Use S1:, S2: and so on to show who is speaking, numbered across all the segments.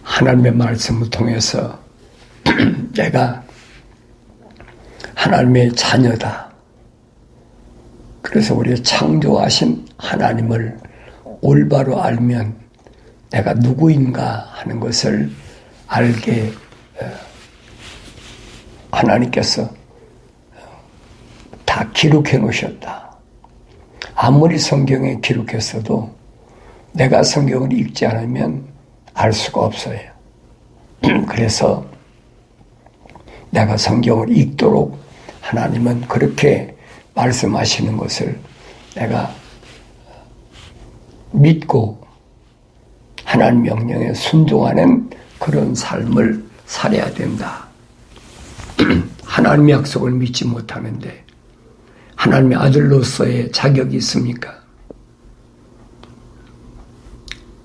S1: 하나님의 말씀을 통해서 내가 하나님의 자녀다. 그래서 우리 창조하신 하나님을 올바로 알면 내가 누구인가 하는 것을 알게 하나님께서 다 기록해 놓으셨다. 아무리 성경에 기록했어도 내가 성경을 읽지 않으면 알 수가 없어요. 그래서 내가 성경을 읽도록 하나님은 그렇게 말씀하시는 것을 내가 믿고 하나님 명령에 순종하는 그런 삶을 살아야 된다. 하나님의 약속을 믿지 못하는데 하나님의 아들로서의 자격이 있습니까?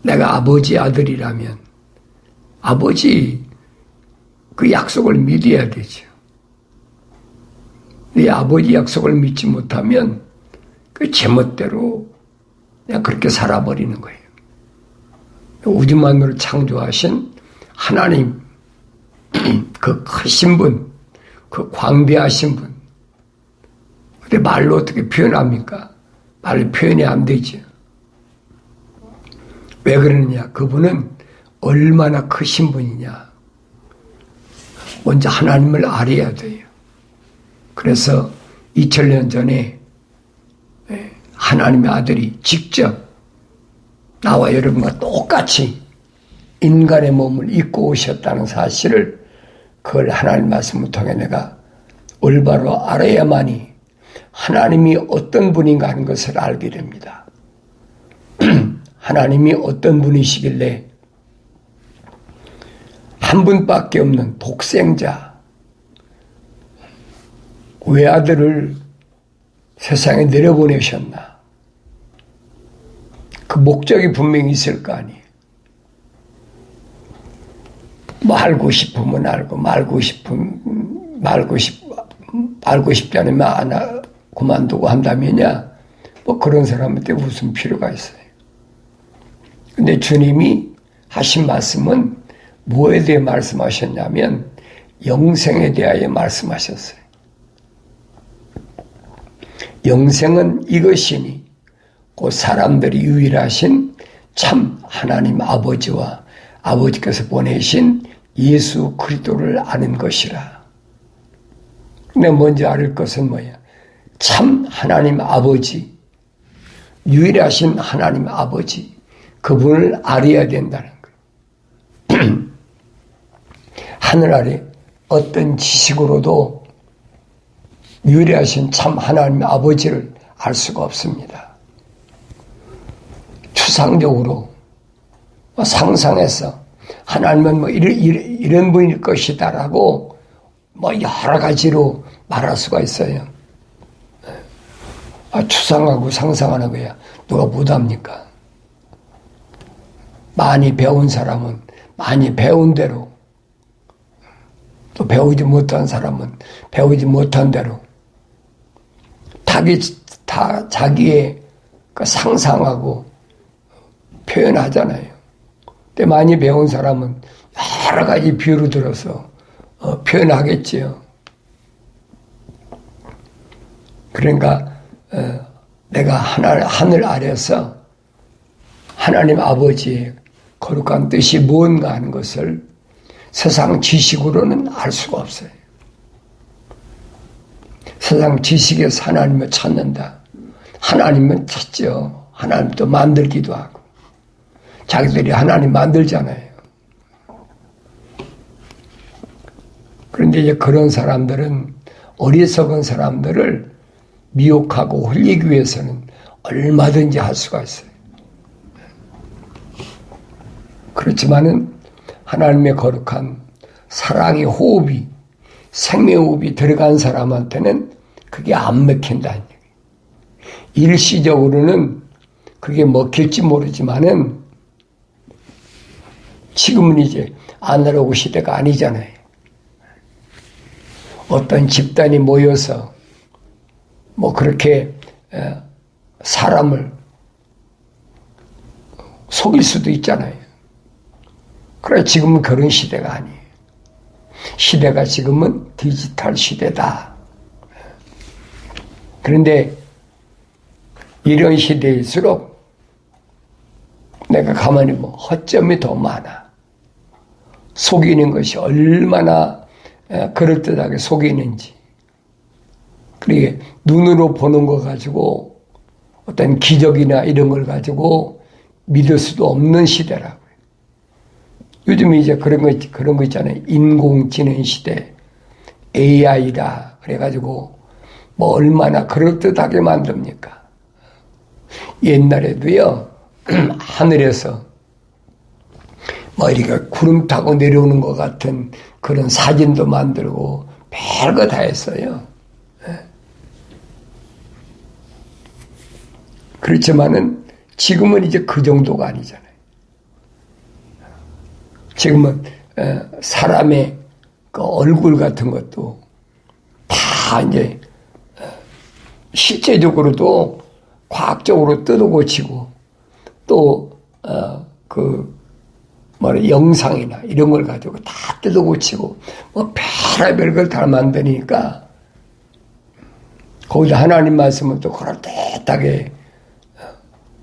S1: 내가 아버지 아들이라면 아버지 그 약속을 믿어야 되죠. 내 아버지 약속을 믿지 못하면 그 제멋대로 그냥 그렇게 살아버리는 거예요. 우주만으로 창조하신 하나님, 그 크신 분, 그 광대하신 분. 근데 말로 어떻게 표현합니까? 말로 표현이 안 되죠. 왜 그러느냐? 그분은 얼마나 크신 분이냐. 먼저 하나님을 알아야 돼요. 그래서 2000년 전에 하나님의 아들이 직접 나와 여러분과 똑같이 인간의 몸을 입고 오셨다는 사실을 그걸 하나님 말씀을 통해 내가 올바로 알아야만이 하나님이 어떤 분인가 하는 것을 알게 됩니다. 하나님이 어떤 분이시길래 한 분밖에 없는 독생자 외아들을 세상에 내려보내셨나? 그 목적이 분명히 있을 거 아니에요. 뭐 알고 싶으면 알고, 알고 싶지 않으면 안 그만두고 한다면야, 뭐 그런 사람한테 무슨 필요가 있어요. 근데 주님이 하신 말씀은 뭐에 대해 말씀하셨냐면 영생에 대하여 말씀하셨어요. 영생은 이것이니 그 사람들이 유일하신 참 하나님 아버지와 아버지께서 보내신 예수 그리스도를 아는 것이라. 근데 먼저 알을 것은 뭐야? 참 하나님 아버지, 유일하신 하나님 아버지, 그분을 알아야 된다는 거예요. 하늘 아래 어떤 지식으로도 유일하신 참 하나님 아버지를 알 수가 없습니다. 추상적으로 상상해서 하나님은 뭐 이런 분일 것이다라고 뭐 여러 가지로 말할 수가 있어요. 추상하고 상상하는 거야. 누가 못합니까? 많이 배운 사람은 많이 배운 대로, 또 배우지 못한 사람은 배우지 못한 대로 다 자기의 그 상상하고 표현하잖아요. 근데 많이 배운 사람은 여러 가지 비유를 들어서 표현하겠지요. 그러니까 내가 하늘 아래서 하나님 아버지의 거룩한 뜻이 무언가 하는 것을 세상 지식으로는 알 수가 없어요. 세상 지식에서 하나님을 찾는다. 하나님은 찾죠. 하나님도 만들기도 하고. 자기들이 하나님 만들잖아요. 그런데 이제 그런 사람들은 어리석은 사람들을 미혹하고 흘리기 위해서는 얼마든지 할 수가 있어요. 그렇지만은 하나님의 거룩한 사랑의 호흡이, 생명의 호흡이 들어간 사람한테는 그게 안 먹힌다는 얘기예요. 일시적으로는 그게 먹힐지 모르지만은 지금은 이제 아날로그 시대가 아니잖아요. 어떤 집단이 모여서 뭐 그렇게 사람을 속일 수도 있잖아요. 그러나 그래, 지금은 그런 시대가 아니에요. 시대가 지금은 디지털 시대다. 그런데 이런 시대일수록 내가 가만히 보면 허점이 더 많아. 속이는 것이 얼마나 그럴듯하게 속이는지. 그러게 눈으로 보는 거 가지고 어떤 기적이나 이런 걸 가지고 믿을 수도 없는 시대라고요. 요즘에 이제 그런 거 있잖아요. 인공지능 시대, AI다. 그래가지고 뭐 얼마나 그럴듯하게 만듭니까? 옛날에도요, 하늘에서 뭐 이렇게 구름 타고 내려오는 것 같은 그런 사진도 만들고 별거 다 했어요. 그렇지만은 지금은 이제 그 정도가 아니잖아요. 지금은 사람의 그 얼굴 같은 것도 다 이제 실제적으로도 과학적으로 뜯어고치고 또 영상이나 이런 걸 가지고 다 뜯어고치고 뭐 별의별 걸 다 만드니까 거기다 하나님 말씀은 또 그럴듯하게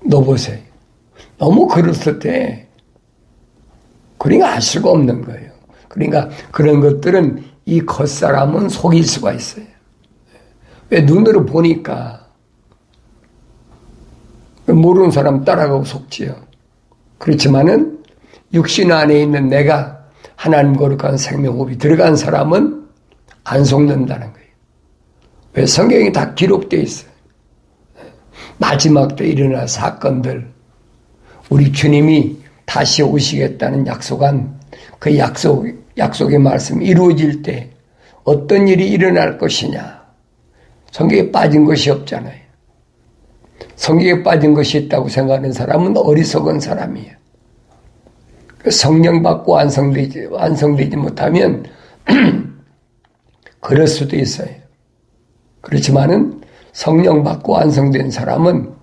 S1: 넣어보세요. 너무 그럴듯해. 그러니까 알 수가 없는 거예요. 그러니까 그런 것들은 이 겉사람은 속일 수가 있어요. 왜? 눈으로 보니까 모르는 사람 따라가고 속지요. 그렇지만은 육신 안에 있는 내가 하나님 거룩한 생명호흡이 들어간 사람은 안 속는다는 거예요. 왜? 성경이 다 기록되어 있어요. 마지막 때 일어날 사건들, 우리 주님이 다시 오시겠다는 약속한 그 약속의 말씀이 이루어질 때 어떤 일이 일어날 것이냐. 성경에 빠진 것이 없잖아요. 성경에 빠진 것이 있다고 생각하는 사람은 어리석은 사람이에요. 성령 받고 완성되지 못하면 그럴 수도 있어요. 그렇지만은 성령 받고 완성된 사람은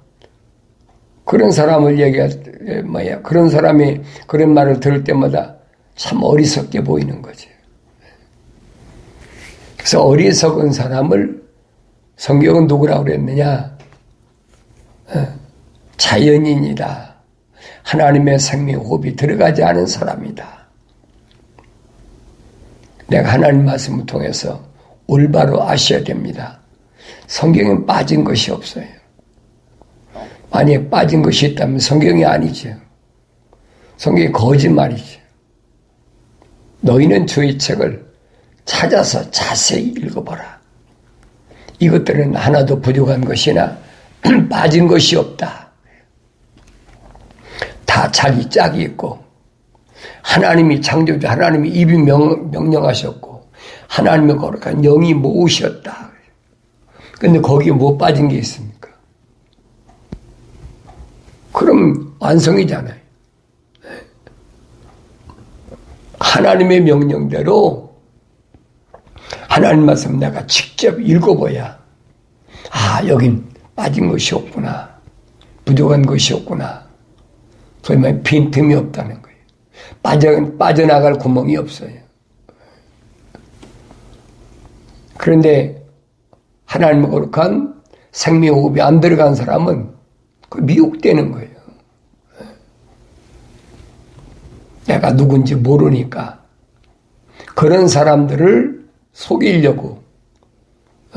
S1: 그런 사람을 그런 사람이 그런 말을 들을 때마다 참 어리석게 보이는 거죠. 그래서 어리석은 사람을 성경은 누구라고 그랬느냐? 자연인이다. 하나님의 생명호흡이 들어가지 않은 사람이다. 내가 하나님 말씀을 통해서 올바로 아셔야 됩니다. 성경엔 빠진 것이 없어요. 만약에 빠진 것이 있다면 성경이 아니죠. 성경이 거짓말이죠. 너희는 주의 책을 찾아서 자세히 읽어보라. 이것들은 하나도 부족한 것이나 빠진 것이 없다. 다 자기 짝이 있고 하나님이 창조주 하나님이 입이 명령하셨고 하나님의 거룩한 영이 모으셨다. 근데 거기에 뭐 빠진 게 있습니까? 그럼 완성이잖아요. 하나님의 명령대로 하나님 말씀 내가 직접 읽어봐야 여긴 빠진 것이 없구나. 부족한 것이 없구나. 소위 말해 빈틈이 없다는 거예요. 빠져나갈 구멍이 없어요. 그런데 하나님의 거룩한 생명호흡이 안 들어간 사람은 미혹되는 거예요. 내가 누군지 모르니까 그런 사람들을 속이려고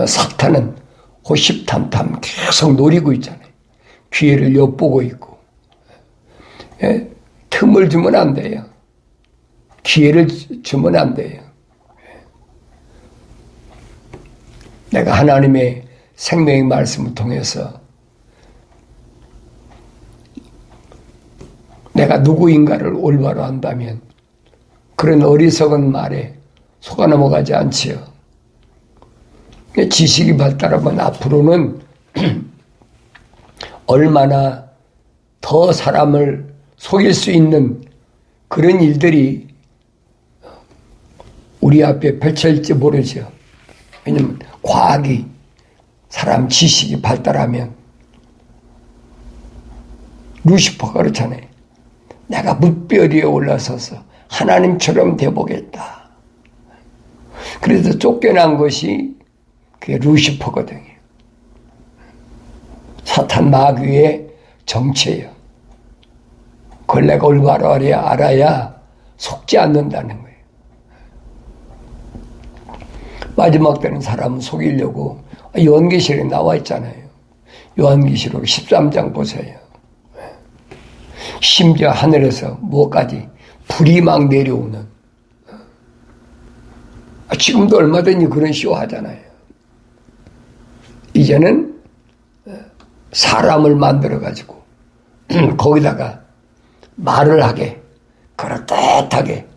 S1: 사탄은 호십탐탐 계속 노리고 있잖아요. 기회를 엿보고 있고 틈을 주면 안 돼요. 기회를 주면 안 돼요. 내가 하나님의 생명의 말씀을 통해서 내가 누구인가를 올바로 안다면 그런 어리석은 말에 속아 넘어가지 않지요. 지식이 발달하면 앞으로는 얼마나 더 사람을 속일 수 있는 그런 일들이 우리 앞에 펼쳐질지 모르죠. 왜냐하면 과학이 사람 지식이 발달하면 루시퍼가 그렇잖아요. 내가 물별 위에 올라서서 하나님처럼 되보겠다. 그래서 쫓겨난 것이 그게 루시퍼거든요. 사탄 마귀의 정체예요. 그걸 내가 올바로 알아야 속지 않는다는 거예요. 마지막 때는 사람은 속이려고 요한계시록에 나와 있잖아요. 요한계시록 13장 보세요. 심지어 하늘에서 뭐까지 불이 막 내려오는, 지금도 얼마든지 그런 쇼 하잖아요. 이제는 사람을 만들어가지고 거기다가 말을 하게, 그럴듯하게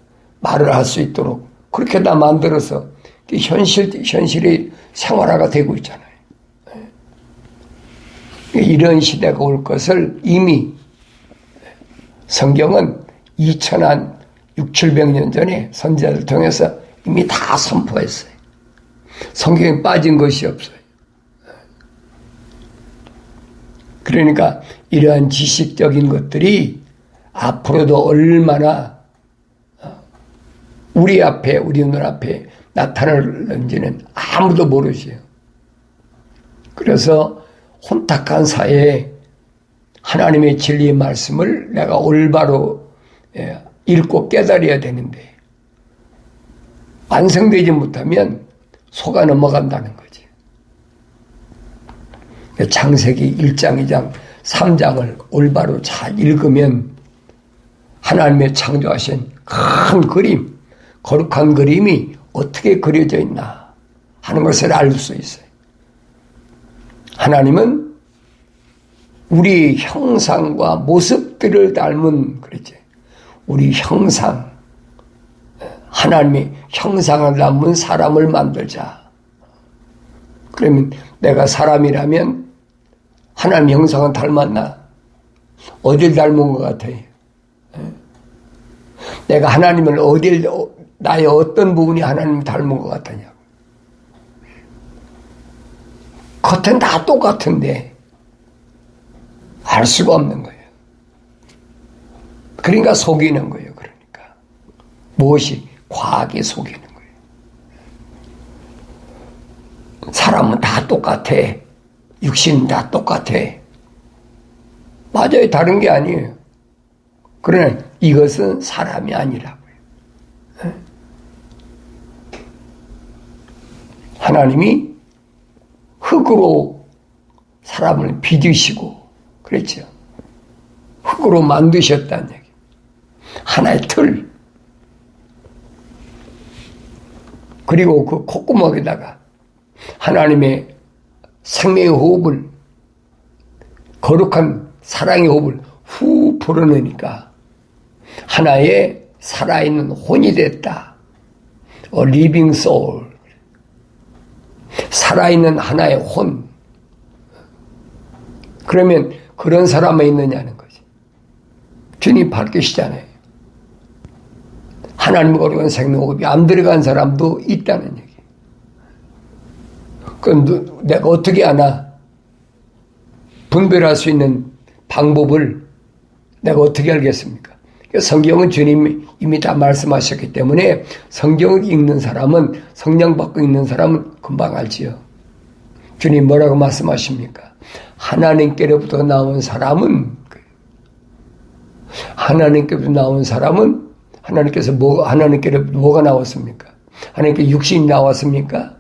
S1: 말을 할 수 있도록 그렇게 다 만들어서 현실이 생활화가 되고 있잖아요. 이런 시대가 올 것을 이미 성경은 2000한 600~700년 전에 선지자를 통해서 이미 다 선포했어요. 성경에 빠진 것이 없어요. 그러니까 이러한 지식적인 것들이 앞으로도 얼마나 우리 눈앞에 나타날는지는 아무도 모르지요. 그래서 혼탁한 사회에 하나님의 진리의 말씀을 내가 올바로 읽고 깨달아야 되는데 완성되지 못하면 속아 넘어간다는 거지. 창세기 1장, 2장, 3장을 올바로 잘 읽으면 하나님의 창조하신 큰 그림, 거룩한 그림이 어떻게 그려져 있나 하는 것을 알 수 있어요. 하나님은 우리 형상과 모습들을 닮은, 그렇지, 우리 형상, 하나님의 형상을 닮은 사람을 만들자. 그러면 내가 사람이라면 하나님 형상은 닮았나? 어딜 닮은 것 같아요? 내가 하나님을 나의 어떤 부분이 하나님을 닮은 것 같으냐고. 겉은 다 똑같은데 알 수가 없는 거예요. 그러니까 속이는 거예요. 그러니까 무엇이 과학이 속이는 거예요. 사람은 다 똑같아. 육신은 다 똑같아. 맞아요. 다른 게 아니에요. 그러나 이것은 사람이 아니라고요. 하나님이 흙으로 사람을 빚으시고, 그렇죠. 흙으로 만드셨다는 얘기. 하나의 틀. 그리고 그 콧구멍에다가 하나님의 생명의 호흡을, 거룩한 사랑의 호흡을 후 불어넣으니까 하나의 살아있는 혼이 됐다. living soul. 살아있는 하나의 혼. 그러면 그런 사람이 있느냐는 거지. 주님 밝히시잖아요. 하나님의 거룩한 생명호흡이 안 들어간 사람도 있다는 얘기. 그럼 내가 어떻게 아나? 분별할 수 있는 방법을 내가 어떻게 알겠습니까? 성경은 주님이 이미 다 말씀하셨기 때문에 성경을 읽는 사람은, 성령 받고 읽는 사람은 금방 알지요. 주님 뭐라고 말씀하십니까? 하나님께로부터 나온 사람은, 하나님께로부터 뭐가 나왔습니까? 하나님께 육신이 나왔습니까?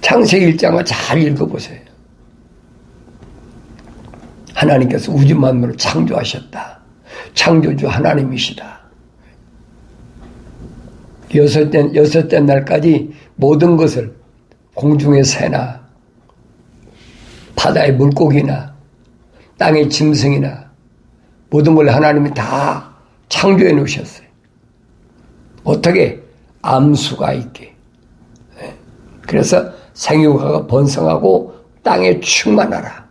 S1: 창세기 1장을 잘 읽어보세요. 하나님께서 우주 만물을 창조하셨다. 창조주 하나님이시다. 여섯째 날까지 모든 것을, 공중의 새나 바다의 물고기나 땅의 짐승이나 모든 걸 하나님이 다 창조해 놓으셨어요. 어떻게? 암수가 있게. 그래서 생육하고 번성하고 땅에 충만하라.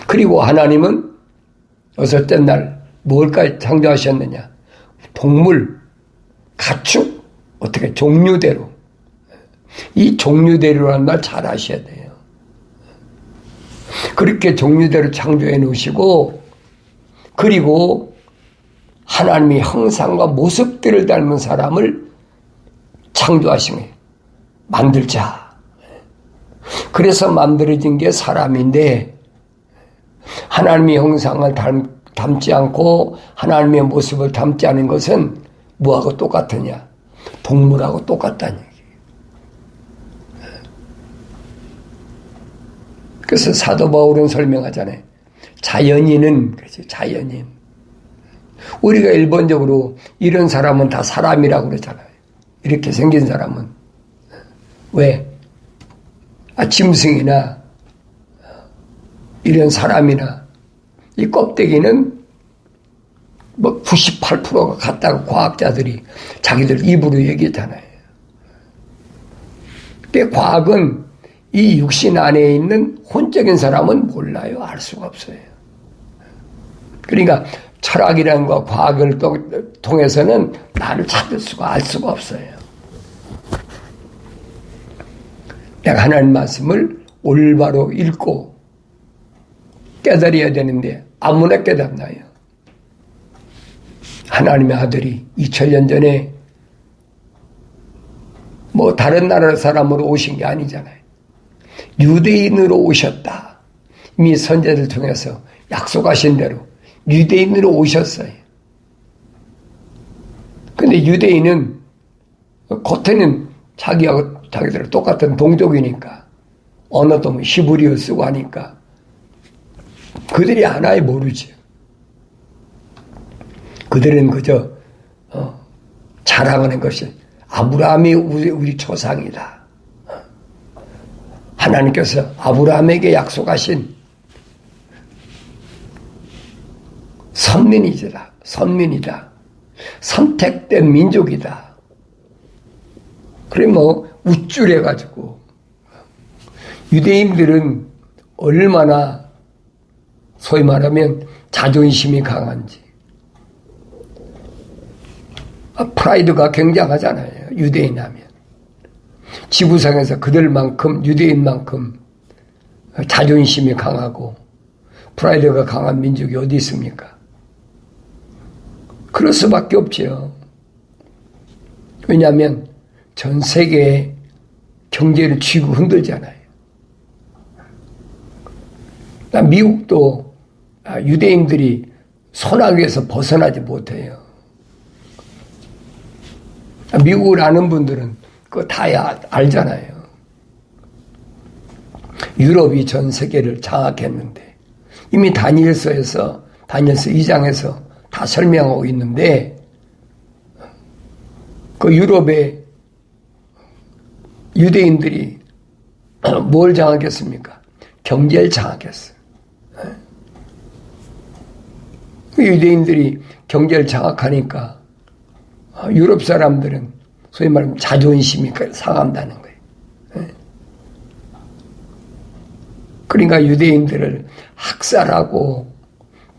S1: 그리고 하나님은 여섯째 날 뭘까지 창조하셨느냐? 동물, 가축, 어떻게? 종류대로. 이 종류대로라는 말 잘 아셔야 돼요. 그렇게 종류대로 창조해 놓으시고 그리고 하나님의 형상과 모습들을 닮은 사람을 창조하신 거예요. 만들자. 그래서 만들어진 게 사람인데 하나님의 형상을 닮지 않고 하나님의 모습을 닮지 않은 것은 뭐하고 똑같으냐? 동물하고 똑같다는 얘기예요. 그래서 사도 바울은 설명하잖아요. 자연인은, 그렇지, 자연인. 우리가 일반적으로 이런 사람은 다 사람이라고 그러잖아요. 이렇게 생긴 사람은. 왜? 짐승이나 이런 사람이나 이 껍데기는 뭐 98%가 같다고 과학자들이 자기들 입으로 얘기하잖아요. 근데 과학은 이 육신 안에 있는 혼적인 사람은 몰라요. 알 수가 없어요. 그러니까 철학이라는 거 과학을 통해서는 나를 찾을 수가 알 수가 없어요. 내가 하나님 말씀을 올바로 읽고 깨달아야 되는데 아무나 깨닫나요? 하나님의 아들이 2000년 전에 뭐 다른 나라 사람으로 오신 게 아니잖아요. 유대인으로 오셨다. 이미 선제들 통해서 약속하신 대로 유대인으로 오셨어요. 근데 유대인은 겉에는 자기들 똑같은 동족이니까 언어도 뭐 히브리어 쓰고 하니까 그들이 하나에 모르지. 그들은 그저 자랑하는 것이 아브라함이 우리 조상이다. 하나님께서 아브라함에게 약속하신 선민이다. 선택된 민족이다. 그래 뭐 우쭐해가지고 유대인들은 얼마나 소위 말하면 자존심이 강한지 프라이드가 굉장하잖아요. 유대인 하면 지구상에서 그들만큼 유대인만큼 자존심이 강하고 프라이드가 강한 민족이 어디 있습니까? 그럴 수밖에 없죠. 왜냐하면 전 세계의 경제를 쥐고 흔들잖아요. 미국도 유대인들이 선악에서 벗어나지 못해요. 미국을 아는 분들은 그거 다 알잖아요. 유럽이 전 세계를 장악했는데 이미 다니엘서 2장에서 다 설명하고 있는데 그 유럽의 유대인들이 뭘 장악했습니까? 경제를 장악했어요. 유대인들이 경제를 장악하니까 유럽 사람들은 소위 말하면 자존심이 상한다는 거예요. 그러니까 유대인들을 학살하고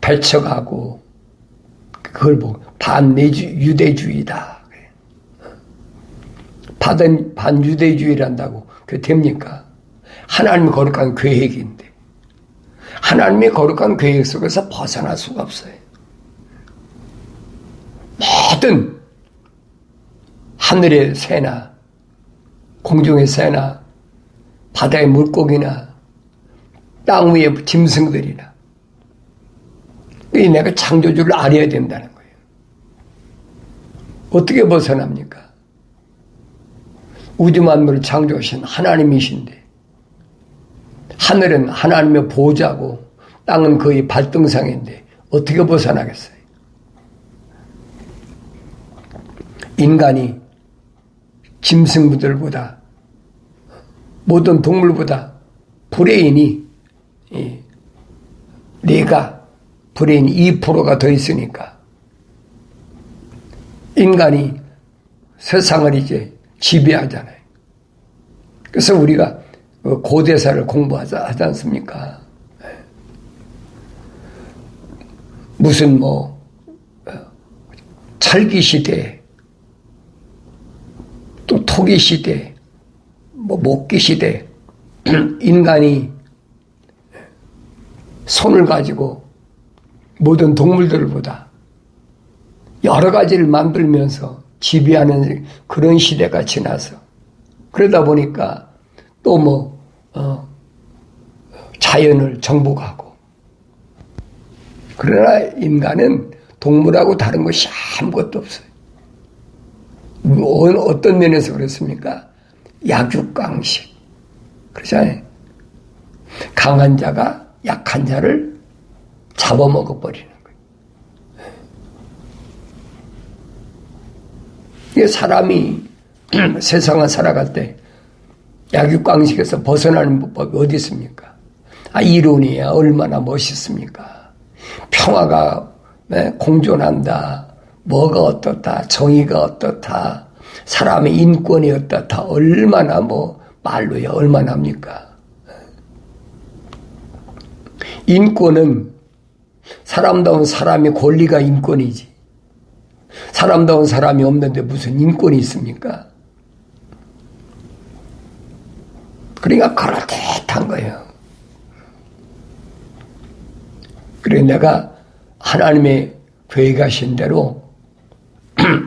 S1: 배척하고 그걸 보고 반유대주의다. 반유대주의란다고 그게 됩니까? 하나님의 거룩한 계획인데 하나님의 거룩한 계획 속에서 벗어날 수가 없어요. 모든 하늘의 새나 공중의 새나 바다의 물고기나 땅 위의 짐승들이나 내가 창조주를 알아야 된다는 거예요. 어떻게 벗어납니까? 우주 만물을 창조하신 하나님이신데 하늘은 하나님의 보좌고 땅은 그의 발등상인데 어떻게 벗어나겠어요? 인간이 짐승들보다 모든 동물보다 브레인이 브레인이 2%가 더 있으니까 인간이 세상을 이제 지배하잖아요. 그래서 우리가 고대사를 공부하지 않습니까? 무슨 철기 시대, 또 토기 시대, 목기 시대, 인간이 손을 가지고 모든 동물들보다 여러 가지를 만들면서 지배하는 그런 시대가 지나서 그러다 보니까 또 자연을 정복하고 그러나 인간은 동물하고 다른 것이 아무것도 없어요. 어떤 면에서 그렇습니까? 약육강식. 그렇잖아요. 강한 자가 약한 자를 잡아먹어버리는 거예요. 이게 사람이 세상을 살아갈 때 약육강식에서 벗어나는 법이 어디 있습니까? 이론이야 얼마나 멋있습니까? 평화가 공존한다. 뭐가 어떻다. 정의가 어떻다. 사람의 인권이 어떻다. 얼마나 말로야 얼마나 합니까? 인권은 사람다운 사람의 권리가 인권이지. 사람다운 사람이 없는데 무슨 인권이 있습니까? 그러니까 그럴듯한 거예요. 그래 내가 하나님의 계획하신 대로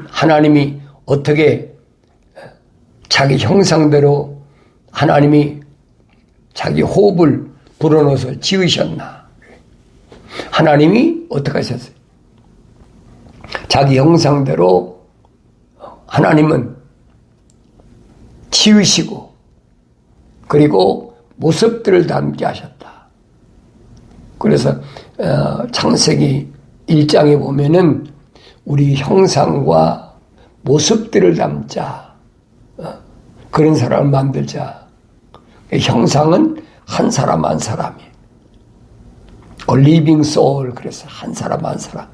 S1: 하나님이 어떻게 자기 형상대로 하나님이 자기 호흡을 불어넣어서 지으셨나. 하나님이 어떻게 하셨어요? 자기 형상대로 하나님은 지으시고 그리고 모습들을 담게 하셨다. 그래서 창세기 1장에 보면은 우리 형상과 모습들을 담자. 그런 사람을 만들자. 형상은 한 사람 한 사람이. living soul. 그래서 한 사람 한 사람.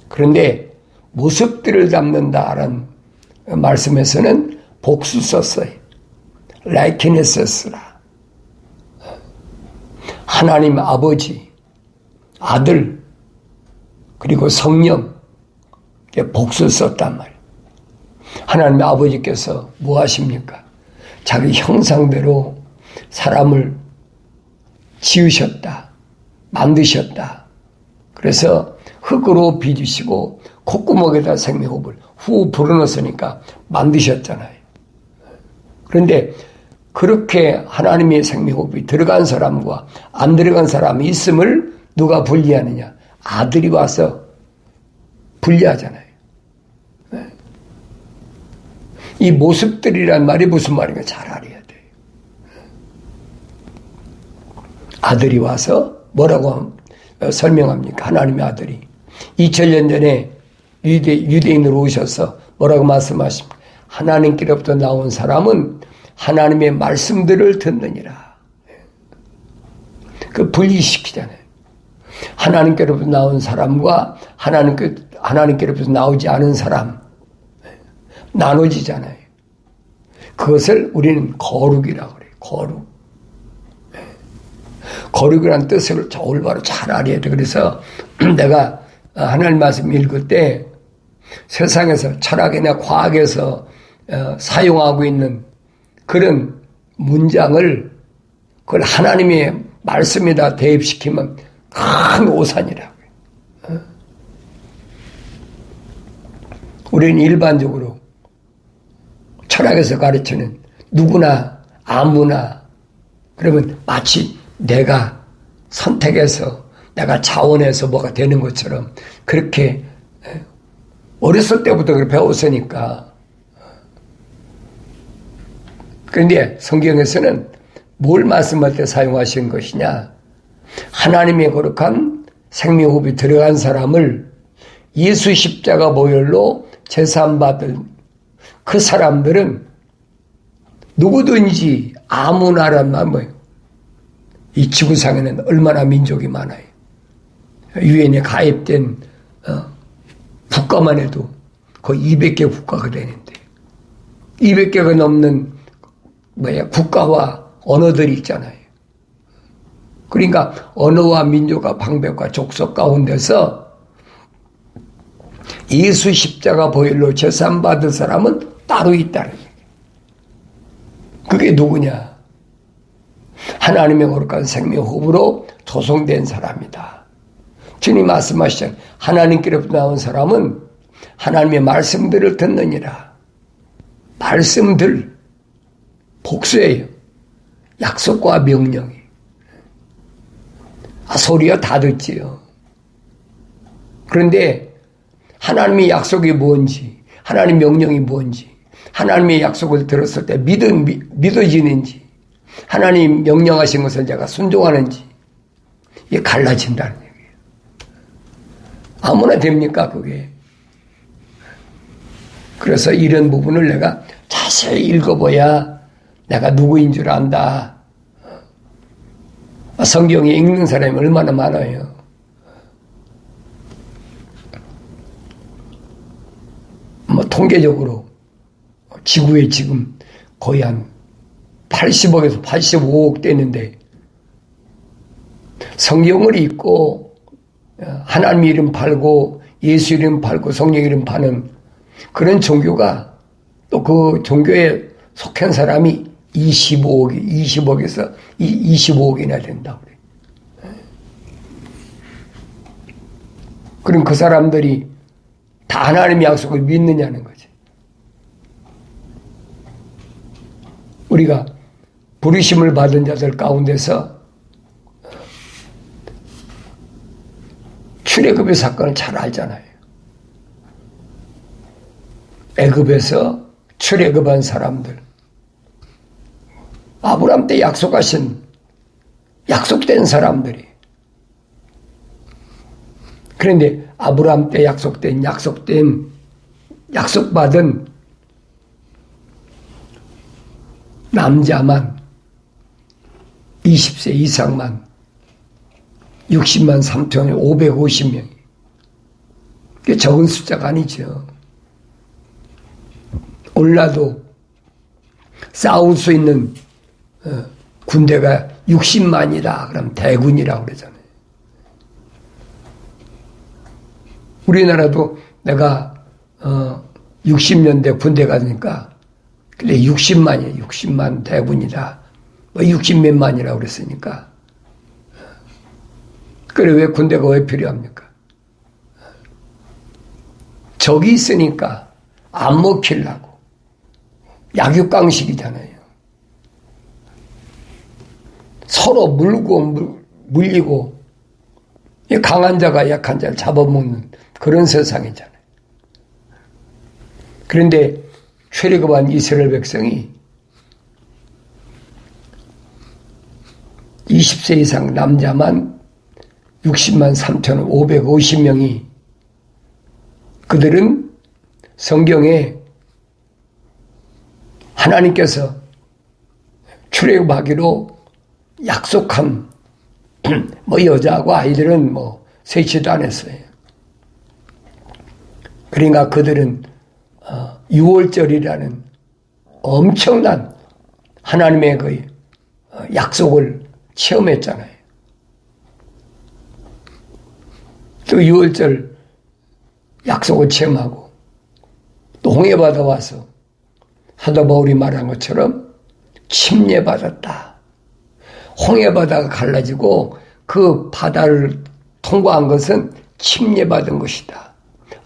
S1: 그런데 모습들을 담는다라는 말씀에서는 복수 썼어요. likenes스라. 하나님 아버지, 아들, 그리고 성령, 복수 썼단 말이에요. 하나님 아버지께서 뭐 하십니까? 자기 형상대로 사람을 지으셨다. 만드셨다. 그래서 흙으로 빚으시고 콧구멍에다 생명호흡을 후 불어넣었으니까 만드셨잖아요. 그런데 그렇게 하나님의 생명호흡이 들어간 사람과 안 들어간 사람이 있음을 누가 분리하느냐? 아들이 와서 분리하잖아요. 이 모습들이란 말이 무슨 말인가 잘 알아야 돼요. 아들이 와서 뭐라고 설명합니까? 하나님의 아들이 2000년 전에 유대인으로 오셔서 뭐라고 말씀하십니까? 하나님께로부터 나온 사람은 하나님의 말씀들을 듣느니라. 그 분리시키잖아요. 하나님께로부터 나온 사람과 하나님께로부터 나오지 않은 사람 나눠지잖아요. 그것을 우리는 거룩이라고 그래요. 거룩. 거룩이라는 뜻을 올바로 잘 알아야 돼. 그래서 내가 하나님 말씀 읽을 때 세상에서 철학이나 과학에서 사용하고 있는 그런 문장을 그걸 하나님의 말씀에다 대입시키면 큰 오산이라고 해요. 우리는 일반적으로 철학에서 가르치는 누구나 아무나 그러면 마치 내가 선택해서 내가 자원해서 뭐가 되는 것처럼 그렇게 어렸을 때부터 그렇게 배웠으니까. 그런데 성경에서는 뭘 말씀할 때 사용하신 것이냐? 하나님의 거룩한 생명호흡이 들어간 사람을 예수 십자가 보혈로 제사함받은 그 사람들은 누구든지 아무나란 말 뭐예요? 이 지구상에는 얼마나 민족이 많아요. 유엔에 가입된 국가만 해도 거의 200개 국가가 되는데 200개가 넘는 국가와 언어들이 있잖아요. 그러니까 언어와 민족과 방백과 족속 가운데서 예수 십자가 보혈로 제사함받은 사람은 따로 있다는 얘기예요. 그게 누구냐? 하나님의 거룩한 생명호흡으로 조성된 사람이다. 주님 말씀하시잖아요. 하나님께로부터 나온 사람은 하나님의 말씀들을 듣느니라. 말씀들, 복수예요. 약속과 명령이. 소리야 다 듣지요. 그런데 하나님의 약속이 뭔지, 하나님의 명령이 뭔지, 하나님의 약속을 들었을 때 믿어지는지, 하나님 명령하신 것을 내가 순종하는지, 이게 갈라진다는 얘기예요. 아무나 됩니까, 그게? 그래서 이런 부분을 내가 자세히 읽어봐야 내가 누구인 줄 안다. 성경에 읽는 사람이 얼마나 많아요. 통계적으로 지구에 지금 거의 한 80억에서 85억 되는데 성경을 읽고 하나님 이름 팔고 예수 이름 팔고 성령 이름 파는 그런 종교가 또 그 종교에 속한 사람이 20억에서 25억이나 된다고 그래. 그럼 그 사람들이 다 하나님의 약속을 믿느냐는 거지. 우리가 부르심을 받은 자들 가운데서 출애굽의 사건을 잘 알잖아요. 애굽에서 출애굽한 사람들, 아브라함 때 약속된 사람들이. 그런데 아브라함 때 약속받은 남자만 20세 이상만 60만 3,550명이. 그게 적은 숫자가 아니죠. 오늘날도 싸울 수 있는 군대가 60만이다. 그럼 대군이라고 그러잖아요. 우리나라도 내가 60년대 군대 가니까 근데 60만이에요. 60만 대군이다. 뭐 60몇 만이라고 그랬으니까. 그래 왜 군대가 왜 필요합니까? 적이 있으니까 안 먹히려고. 약육강식이잖아요. 서로 물리고 강한 자가 약한 자를 잡아먹는 그런 세상이잖아요. 그런데 출애굽한 이스라엘 백성이 20세 이상 남자만 60만 3,550명이 그들은 성경에 하나님께서 출애굽하기로 약속한 여자하고 아이들은 세치도 안 했어요. 그러니까 그들은 6월절이라는 엄청난 하나님의 그 약속을 체험했잖아요. 또 6월절 약속을 체험하고 또 홍해바다 와서 사도 바울이 말한 것처럼 침례받았다. 홍해바다가 갈라지고 그 바다를 통과한 것은 침례받은 것이다.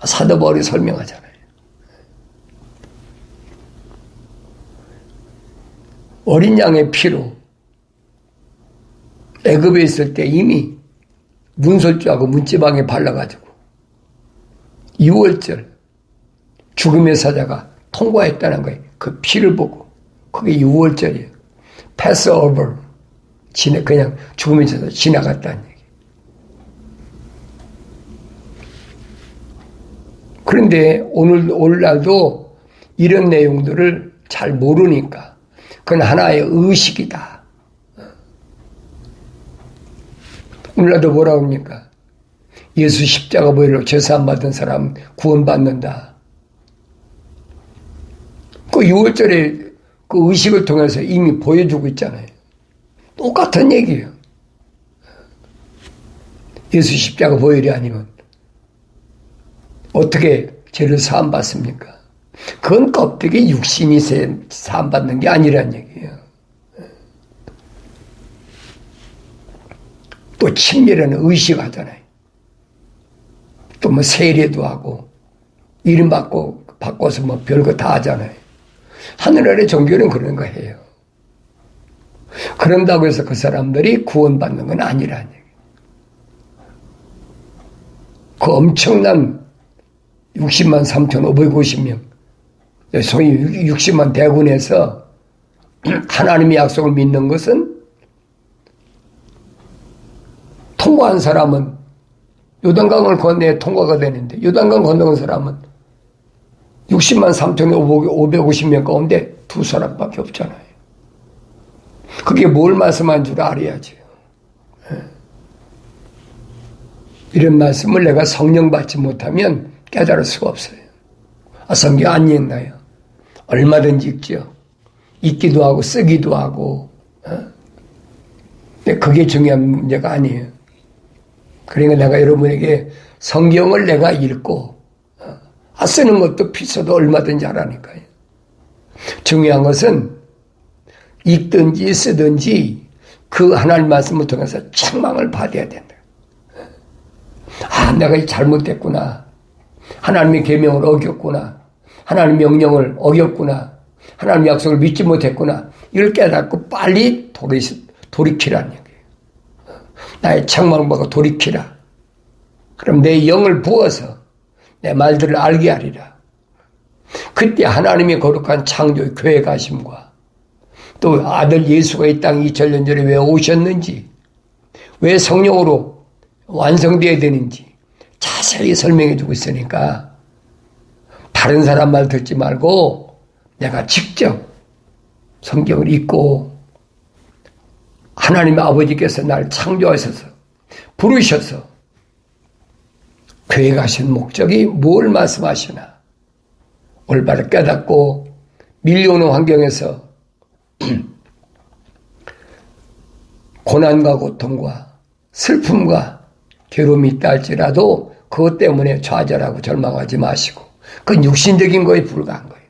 S1: 사도 바울이 설명하잖아요. 어린 양의 피로 애굽에 있을 때 이미 문설주하고 문지방에 발라가지고 6월절 죽음의 사자가 통과했다는 거예요. 그 피를 보고 그게 6월절이에요. 패스오버 그냥 죽음의 사자 지나갔다는 얘기. 그런데 오늘날도 이런 내용들을 잘 모르니까 그건 하나의 의식이다. 오늘날도 뭐라고 합니까? 예수 십자가 보혈로 죄사함 받은 사람 구원받는다. 그 6월절에 그 의식을 통해서 이미 보여주고 있잖아요. 똑같은 얘기예요. 예수 십자가 보혈이 아니면 어떻게 죄를 사함 받습니까? 그건 껍데기 육신이 사함 받는 게 아니란 얘기예요. 또 침례라는 의식하잖아요. 또 뭐 세례도 하고 이름 바꿔서 뭐 별거 다 하잖아요. 하늘 아래 종교는 그런 거 해요. 그런다고 해서 그 사람들이 구원받는 건 아니라는 얘기예요. 그 엄청난 60만 3,550명, 소위 60만 대군에서 하나님의 약속을 믿는 것은 통과한 사람은 요단강을 건너야 통과가 되는데 요단강 건너간 사람은 60만 3,550명 가운데 두 사람밖에 없잖아요. 그게 뭘 말씀한 줄 알아야죠. 이런 말씀을 내가 성령 받지 못하면 깨달을 수가 없어요. 성경 안 읽나요? 얼마든지 읽죠. 읽기도 하고 쓰기도 하고. 근데 그게 중요한 문제가 아니에요. 그러니까 내가 여러분에게 성경을 내가 읽고 쓰는 것도 비싸도 얼마든지 하라니까요. 중요한 것은 읽든지 쓰든지 그 하나님 말씀을 통해서 책망을 받아야 된다. 내가 잘못됐구나. 하나님의 계명을 어겼구나. 하나님의 명령을 어겼구나. 하나님의 약속을 믿지 못했구나. 이걸 깨닫고 빨리 돌이키라는 얘기예요. 나의 책망을 받고 돌이키라. 그럼 내 영을 부어서 내 말들을 알게 하리라. 그때 하나님의 거룩한 창조 교회 가심과 또 아들 예수가 이 땅 2000년 전에 왜 오셨는지, 왜 성령으로 완성되어야 되는지 자세히 설명해 주고 있으니까 다른 사람 말 듣지 말고 내가 직접 성경을 읽고 하나님의 아버지께서 날 창조하셔서 부르셔서 교회 가신 목적이 뭘 말씀하시나 올바로 깨닫고 밀려오는 환경에서 고난과 고통과 슬픔과 괴로움이 있다 할지라도 그것 때문에 좌절하고 절망하지 마시고 그건 육신적인 거에 불과한 거예요.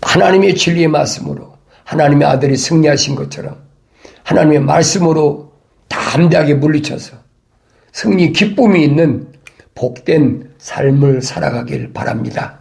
S1: 하나님의 진리의 말씀으로 하나님의 아들이 승리하신 것처럼 하나님의 말씀으로 담대하게 물리쳐서 승리 기쁨이 있는 복된 삶을 살아가길 바랍니다.